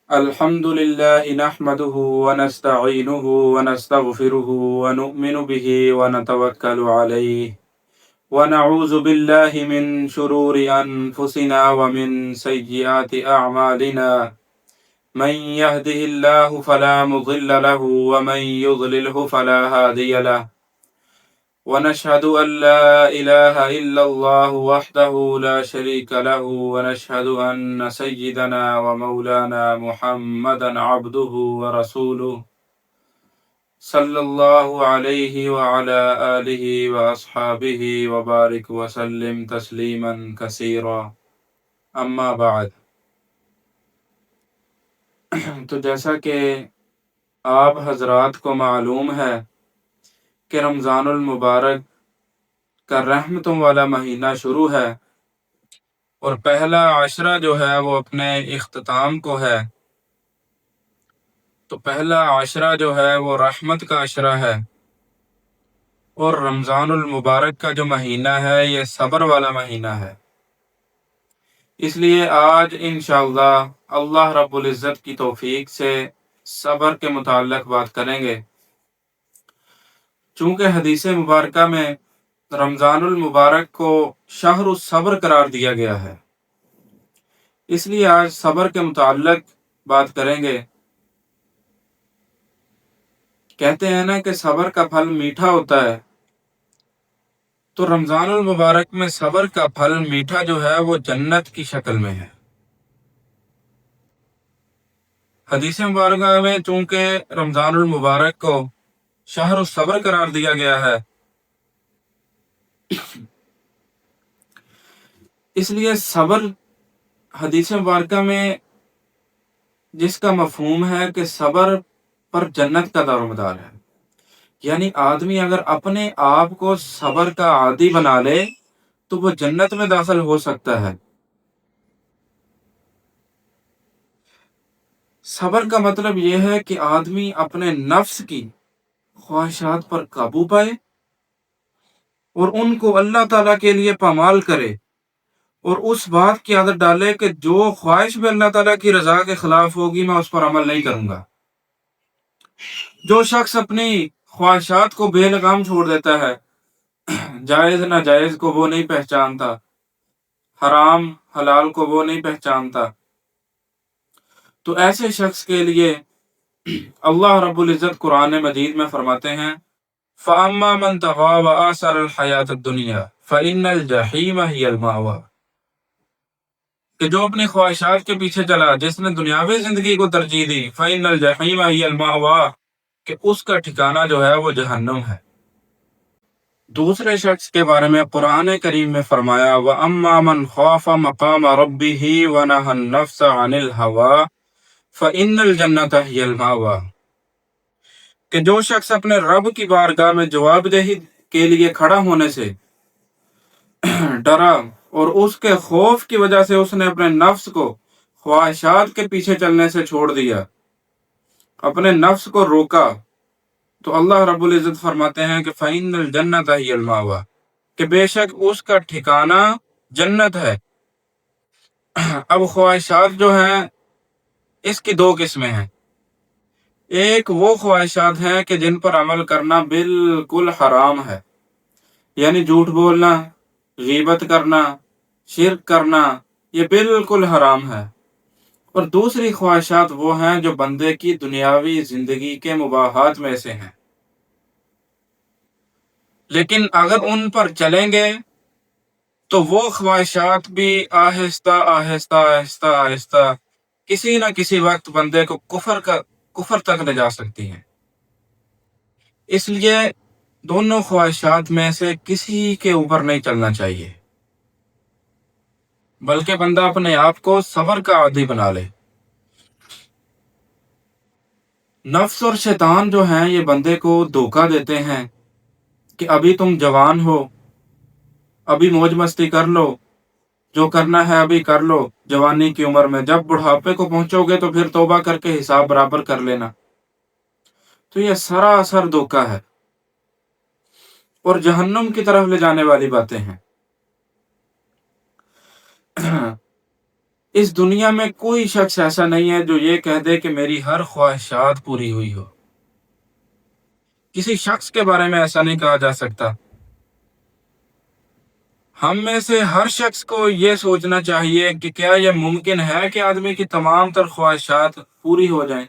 الحمد لله نحمده ونستعينه ونستغفره ونؤمن به ونتوكل عليه ونعوذ بالله من شرور أنفسنا ومن سيئات أعمالنا من يهده الله فلا مضل له ومن يضلله فلا هادي له ونشهد أن لا إله إلا الله وحده لا شريك له ونشهد أن سيدنا ومولانا محمدا عبده ورسوله صلى الله عليه وعلى آله وأصحابه وبارك وسلم تسليما كثيرا أما بعد. تو جیسا کہ آپ حضرات کو معلوم ہے کہ رمضان المبارک کا رحمتوں والا مہینہ شروع ہے اور پہلا عشرہ جو ہے وہ اپنے اختتام کو ہے. تو پہلا عشرہ جو ہے وہ رحمت کا عشرہ ہے اور رمضان المبارک کا جو مہینہ ہے یہ صبر والا مہینہ ہے. اس لیے آج انشاءاللہ اللہ رب العزت کی توفیق سے صبر کے متعلق بات کریں گے. چونکہ حدیث مبارکہ میں رمضان المبارک کو شہر الصبر قرار دیا گیا ہے، اس لیے آج صبر کے متعلق بات کریں گے. کہتے ہیں نا کہ صبر کا پھل میٹھا ہوتا ہے، تو رمضان المبارک میں صبر کا پھل میٹھا جو ہے وہ جنت کی شکل میں ہے. حدیث مبارکہ میں چونکہ رمضان المبارک کو شہر الصبر قرار دیا گیا ہے، اس لیے صبر حدیث مبارکہ میں جس کا مفہوم ہے کہ صبر پر جنت کا دار و مدار ہے. یعنی آدمی اگر اپنے آپ کو صبر کا عادی بنا لے تو وہ جنت میں داخل ہو سکتا ہے. صبر کا مطلب یہ ہے کہ آدمی اپنے نفس کی خواہشات پر قابو پائے اور ان کو اللہ تعالیٰ کے لیے پامال کرے اور اس بات کی عادت ڈالے کہ جو خواہش بھی اللہ تعالیٰ کی رضا کے خلاف ہوگی میں اس پر عمل نہیں کروں گا. جو شخص اپنی خواہشات کو بے لگام چھوڑ دیتا ہے، جائز ناجائز کو وہ نہیں پہچانتا، حرام حلال کو وہ نہیں پہچانتا، تو ایسے شخص کے لیے اللہ رب العزت قرآن مجید میں فرماتے ہیں فَأَمَّا مَنْ طَغَىٰ وَآثَرَ الْحَيَاةَ الدُّنْيَا فَإِنَّ الْجَحِيمَ هِيَ الْمَأْوَىٰ، کہ جو اپنی خواہشات کے پیچھے چلا، جس نے دنیاوی زندگی کو ترجیح دی، فَإِنَّ الْجَحِيمَ هِيَ الْمَأْوَىٰ، کہ اس کا ٹھکانہ جو ہے وہ جہنم ہے. دوسرے شخص کے بارے میں قرآن کریم میں فرمایا وَأَمَّا مَنْ خَافَ مَقَامَ رَبِّهِ وَنَهَى النَّفْسَ عَنِ الْهَوَىٰ فَإِنَّ الْجَنَّةَ هِيَ الْمَأْوَىٰ، کہ جو شخص اپنے رب کی بارگاہ میں جواب دہی کے لیے کھڑا ہونے سے ڈرا اور اس کے خوف کی وجہ سے اس نے اپنے نفس کو خواہشات کے پیچھے چلنے سے چھوڑ دیا، اپنے نفس کو روکا، تو اللہ رب العزت فرماتے ہیں کہ فَإِنَّ الْجَنَّةَ هِيَ الْمَأْوَىٰ، کہ بے شک اس کا ٹھکانہ جنت ہے. اب خواہشات جو ہیں اس کی دو قسمیں ہیں. ایک وہ خواہشات ہیں کہ جن پر عمل کرنا بالکل حرام ہے، یعنی جھوٹ بولنا، غیبت کرنا، شرک کرنا، یہ بالکل حرام ہے. اور دوسری خواہشات وہ ہیں جو بندے کی دنیاوی زندگی کے مباحات میں سے ہیں، لیکن اگر ان پر چلیں گے تو وہ خواہشات بھی آہستہ آہستہ آہستہ آہستہ کسی نہ کسی وقت بندے کو کفر تک لے جا سکتی ہیں. اس لیے دونوں خواہشات میں سے کسی کے اوپر نہیں چلنا چاہیے، بلکہ بندہ اپنے آپ کو صبر کا عادی بنا لے. نفس اور شیطان جو ہیں یہ بندے کو دھوکہ دیتے ہیں کہ ابھی تم جوان ہو، ابھی موج مستی کر لو، جو کرنا ہے ابھی کر لو جوانی کی عمر میں، جب بڑھاپے کو پہنچو گے تو پھر توبہ کر کے حساب برابر کر لینا. تو یہ سراسر دھوکہ ہے اور جہنم کی طرف لے جانے والی باتیں ہیں. اس دنیا میں کوئی شخص ایسا نہیں ہے جو یہ کہہ دے کہ میری ہر خواہشات پوری ہوئی ہو. کسی شخص کے بارے میں ایسا نہیں کہا جا سکتا. ہم میں سے ہر شخص کو یہ سوچنا چاہیے کہ کیا یہ ممکن ہے کہ آدمی کی تمام تر خواہشات پوری ہو جائیں.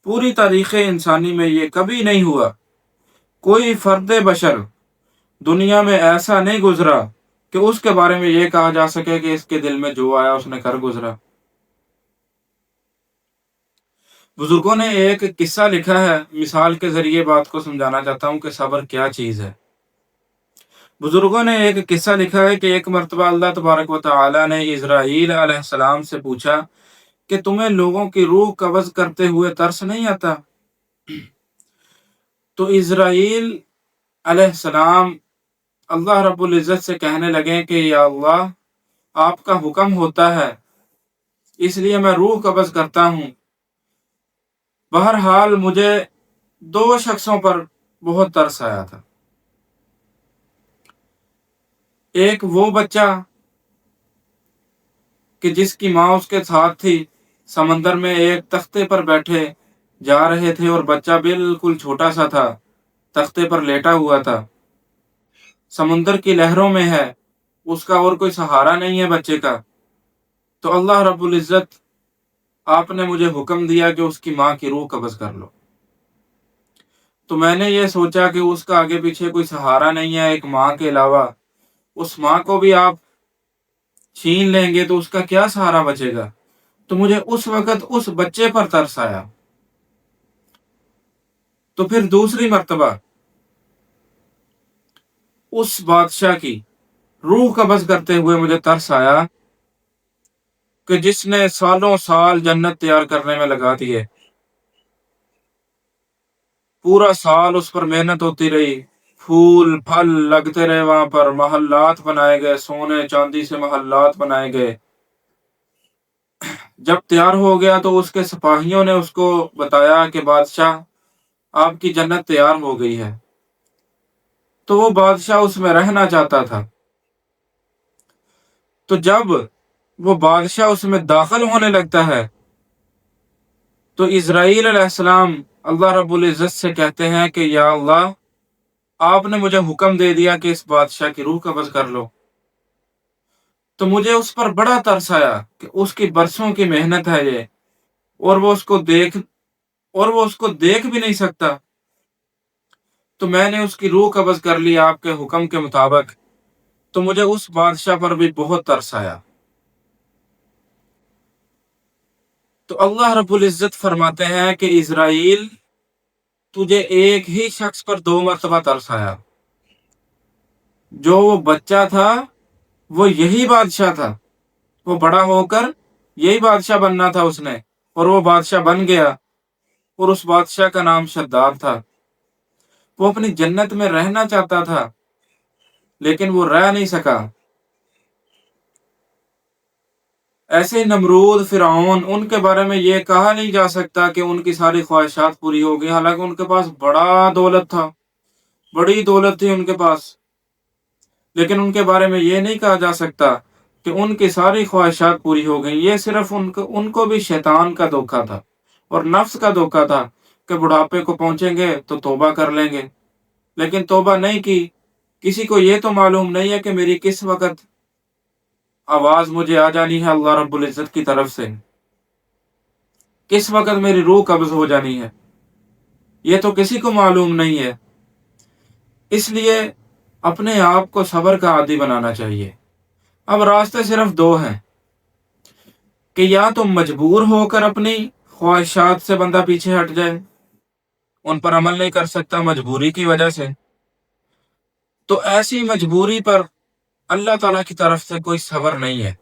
پوری تاریخ انسانی میں یہ کبھی نہیں ہوا. کوئی فرد بشر دنیا میں ایسا نہیں گزرا کہ اس کے بارے میں یہ کہا جا سکے کہ اس کے دل میں جو آیا اس نے کر گزرا. بزرگوں نے ایک قصہ لکھا ہے، مثال کے ذریعے بات کو سمجھانا چاہتا ہوں کہ صبر کیا چیز ہے. بزرگوں نے ایک قصہ لکھا ہے کہ ایک مرتبہ اللہ تبارک و تعالی نے اسرائیل علیہ السلام سے پوچھا کہ تمہیں لوگوں کی روح قبض کرتے ہوئے ترس نہیں آتا؟ تو اسرائیل علیہ السلام اللہ رب العزت سے کہنے لگے کہ یا اللہ، آپ کا حکم ہوتا ہے اس لیے میں روح قبض کرتا ہوں. بہرحال مجھے دو شخصوں پر بہت ترس آیا تھا. ایک وہ بچہ کہ جس کی ماں اس کے ساتھ تھی، سمندر میں ایک تختے پر بیٹھے جا رہے تھے اور بچہ بالکل چھوٹا سا تھا، تختے پر لیٹا ہوا تھا، سمندر کی لہروں میں ہے، اس کا اور کوئی سہارا نہیں ہے بچے کا. تو اللہ رب العزت آپ نے مجھے حکم دیا کہ اس کی ماں کی روح قبض کر لو. تو میں نے یہ سوچا کہ اس کا آگے پیچھے کوئی سہارا نہیں ہے ایک ماں کے علاوہ، اس ماں کو بھی آپ چھین لیں گے تو اس کا کیا سہارا بچے گا. تو مجھے اس وقت اس بچے پر ترس آیا. تو پھر دوسری مرتبہ اس بادشاہ کی روح قبض کرتے ہوئے مجھے ترس آیا کہ جس نے سالوں سال جنت تیار کرنے میں لگا دیے، پورا سال اس پر محنت ہوتی رہی، پھول پھل لگتے رہے، وہاں پر محلات بنائے گئے، سونے چاندی سے محلات بنائے گئے. جب تیار ہو گیا تو اس کے سپاہیوں نے اس کو بتایا کہ بادشاہ، آپ کی جنت تیار ہو گئی ہے. تو وہ بادشاہ اس میں رہنا چاہتا تھا. تو جب وہ بادشاہ اس میں داخل ہونے لگتا ہے تو اسرائیل علیہ السلام اللہ رب العزت سے کہتے ہیں کہ یا اللہ، آپ نے مجھے حکم دے دیا کہ اس بادشاہ کی روح قبض کر لو. تو مجھے اس پر بڑا ترس آیا کہ اس کی برسوں کی محنت ہے یہ، اور وہ اس کو دیکھ بھی نہیں سکتا. تو میں نے اس کی روح قبض کر لی آپ کے حکم کے مطابق. تو مجھے اس بادشاہ پر بھی بہت ترس آیا. تو اللہ رب العزت فرماتے ہیں کہ اسرائیل، تجھے ایک ہی شخص پر 2 مرتبہ ترس آیا. جو وہ بچہ تھا وہ یہی بادشاہ تھا، وہ بڑا ہو کر یہی بادشاہ بننا تھا اس نے، اور وہ بادشاہ بن گیا. اور اس بادشاہ کا نام شداد تھا. وہ اپنی جنت میں رہنا چاہتا تھا لیکن وہ رہ نہیں سکا. ایسے نمرود، فرعون، ان کے بارے میں یہ کہا نہیں جا سکتا کہ ان کی ساری خواہشات پوری ہو گئی، حالانکہ ان کے پاس بڑا دولت تھا، بڑی دولت تھی ان کے پاس. لیکن ان کے بارے میں یہ نہیں کہا جا سکتا کہ ان کی ساری خواہشات پوری ہو گئیں. یہ صرف ان کو بھی شیطان کا دھوکہ تھا اور نفس کا دھوکہ تھا کہ بڑھاپے کو پہنچیں گے تو توبہ کر لیں گے، لیکن توبہ نہیں کی. کسی کو یہ تو معلوم نہیں ہے کہ میری کس وقت آواز مجھے آ جانی ہے اللہ رب العزت کی طرف سے، کس وقت میری روح قبض ہو جانی ہے، یہ تو کسی کو معلوم نہیں ہے. اس لیے اپنے آپ کو صبر کا عادی بنانا چاہیے. اب راستے صرف 2 ہیں کہ یا تو مجبور ہو کر اپنی خواہشات سے بندہ پیچھے ہٹ جائے، ان پر عمل نہیں کر سکتا مجبوری کی وجہ سے. تو ایسی مجبوری پر اللہ تعالیٰ کی طرف سے کوئی صبر نہیں ہے،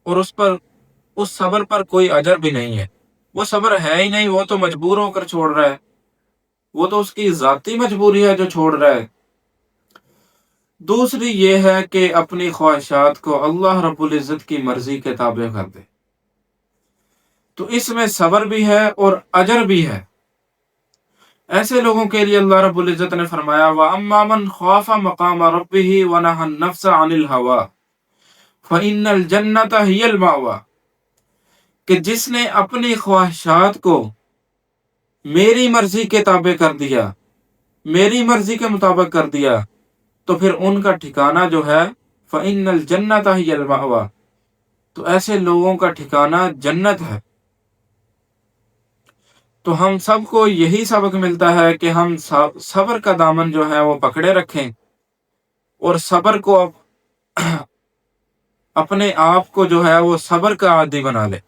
اور اس صبر پر کوئی اجر بھی نہیں ہے. وہ صبر ہے ہی نہیں، وہ تو مجبور ہو کر چھوڑ رہا ہے، وہ تو اس کی ذاتی مجبوری ہے جو چھوڑ رہا ہے. دوسری یہ ہے کہ اپنی خواہشات کو اللہ رب العزت کی مرضی کے تابع کر دے. تو اس میں صبر بھی ہے اور اجر بھی ہے. ایسے لوگوں کے لیے اللہ رب العزت نے فرمایا وَأَمَّا مَنْ خَافَ مَقَامَ رَبِّهِ وَنَهَى النَّفْسَ عَنِ الْهَوَىٰ فَإِنَّ الْجَنَّةَ هِيَ الْمَأْوَىٰ. کہ جس نے اپنی خواہشات کو میری مرضی کے تابع کر دیا، میری مرضی کے مطابق کر دیا، تو پھر ان کا ٹھکانہ جو ہے فَإِنَّ الْجَنَّةَ هِيَ الْمَأْوَىٰ، تو ایسے لوگوں کا ٹھکانہ جنت ہے۔ تو ہم سب کو یہی سبق ملتا ہے کہ ہم صبر کا دامن جو ہے وہ پکڑے رکھیں، اور صبر کو اپنے آپ کو جو ہے وہ صبر کا عادی بنا لے۔